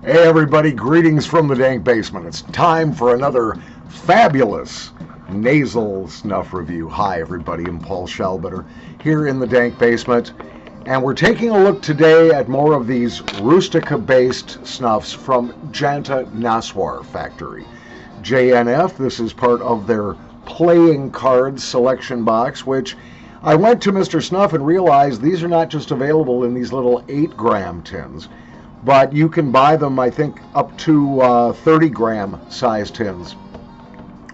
Hey everybody, greetings from the dank basement. It's time for another fabulous nasal snuff review. Hi everybody, I'm Paul Shalbetter here in the dank basement, and we're taking a look today at more of these Rustica based snuffs from Janta Naswar factory. JNF, this is part of their playing cards selection box, which I went to Mr. Snuff and realized these are not just available in these little 8-gram tins, but you can buy them, I think, up to 30-gram size tins,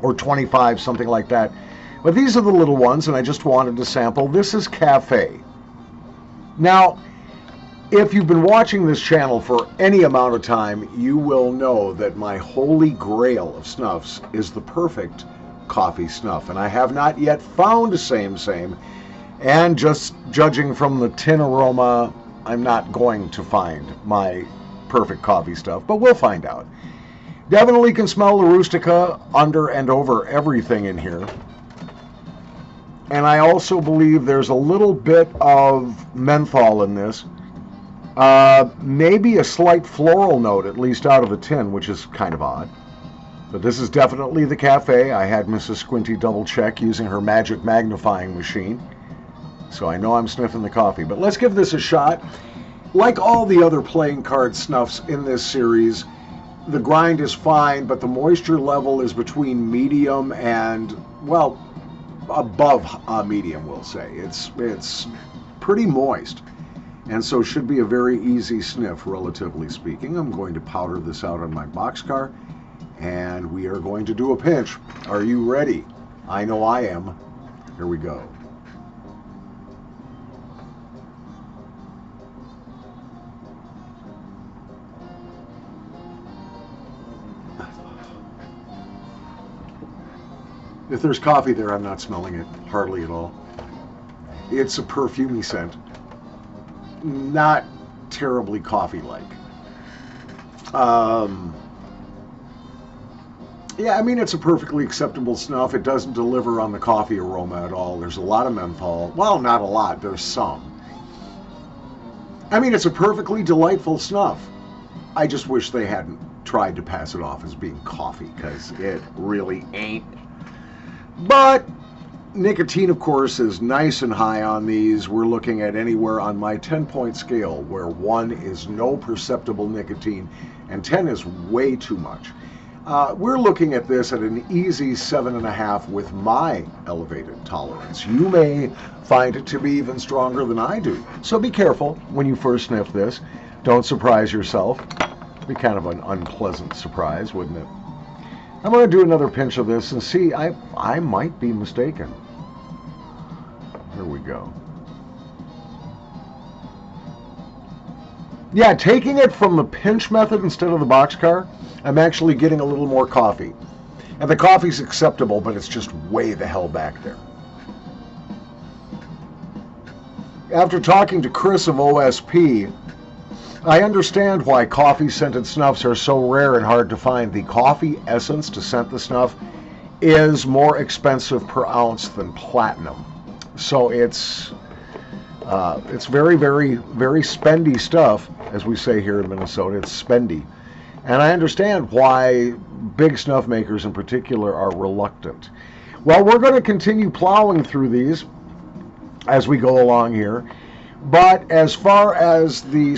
or 25, something like that. But these are the little ones, and I just wanted to sample. This is Café. Now, if you've been watching this channel for any amount of time, you will know that my holy grail of snuffs is the perfect coffee snuff, and I have not yet found a same. And just judging from the tin aroma, I'm not going to find my perfect coffee stuff, but we'll find out. Definitely can smell the Rustica under and over everything in here. And I also believe there's a little bit of menthol in this. Maybe a slight floral note, at least out of the tin, which is kind of odd. But this is definitely the Café. I had Mrs. Squinty double check using her magic magnifying machine, so I know I'm sniffing the coffee. But let's give this a shot. Like all the other playing card snuffs in this series, the grind is fine, but the moisture level is between medium and, well, above medium, we'll say. It's pretty moist, and so should be a very easy sniff, relatively speaking. I'm going to powder this out on my boxcar, and we are going to do a pinch. Are you ready? I know I am. Here we go. If there's coffee there, I'm not smelling it, hardly at all. It's a perfumey scent. Not terribly coffee-like. Yeah, I mean, it's a perfectly acceptable snuff. It doesn't deliver on the coffee aroma at all. There's a lot of menthol. Well, not a lot, there's some. I mean, it's a perfectly delightful snuff. I just wish they hadn't tried to pass it off as being coffee, because it really ain't. But nicotine, of course, is nice and high on these. We're looking at anywhere on my 10-point scale, where 1 is no perceptible nicotine and 10 is way too much. We're looking at this at an easy 7.5 with my elevated tolerance. You may find it to be even stronger than I do, so be careful when you first sniff this. Don't surprise yourself. It'd be kind of an unpleasant surprise, wouldn't it? I'm going to do another pinch of this and see. I might be mistaken. Here we go. Yeah, taking it from the pinch method instead of the boxcar, I'm actually getting a little more coffee. And the coffee's acceptable, but it's just way the hell back there. After talking to Chris of OSP, I understand why coffee-scented snuffs are so rare and hard to find. The coffee essence to scent the snuff is more expensive per ounce than platinum. So it's very, very, very spendy stuff, as we say here in Minnesota. It's spendy. And I understand why big snuff makers in particular are reluctant. Well, we're going to continue plowing through these as we go along here. But as far as the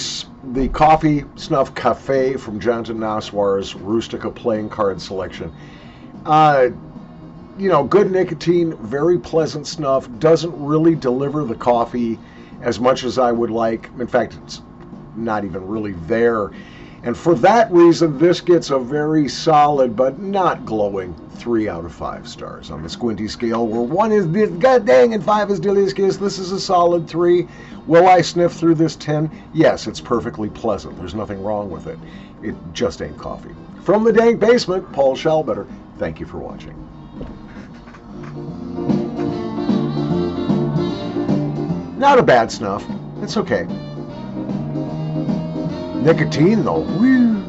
coffee snuff Café from Janta Naswar's Rustica playing card selection, you know, good nicotine, very pleasant snuff, doesn't really deliver the coffee as much as I would like. In fact, it's not even really there. And for that reason, this gets a very solid but not glowing 3 out of 5 stars. On the SquintyScale, where 1 is god dang and 5 is delicious, this is a solid 3. Will I sniff through this 10? Yes, it's perfectly pleasant. There's nothing wrong with it. It just ain't coffee. From the dank basement, Paul Shalbetter. Thank you for watching. Not a bad snuff. It's okay. Nicotine, though. Woo.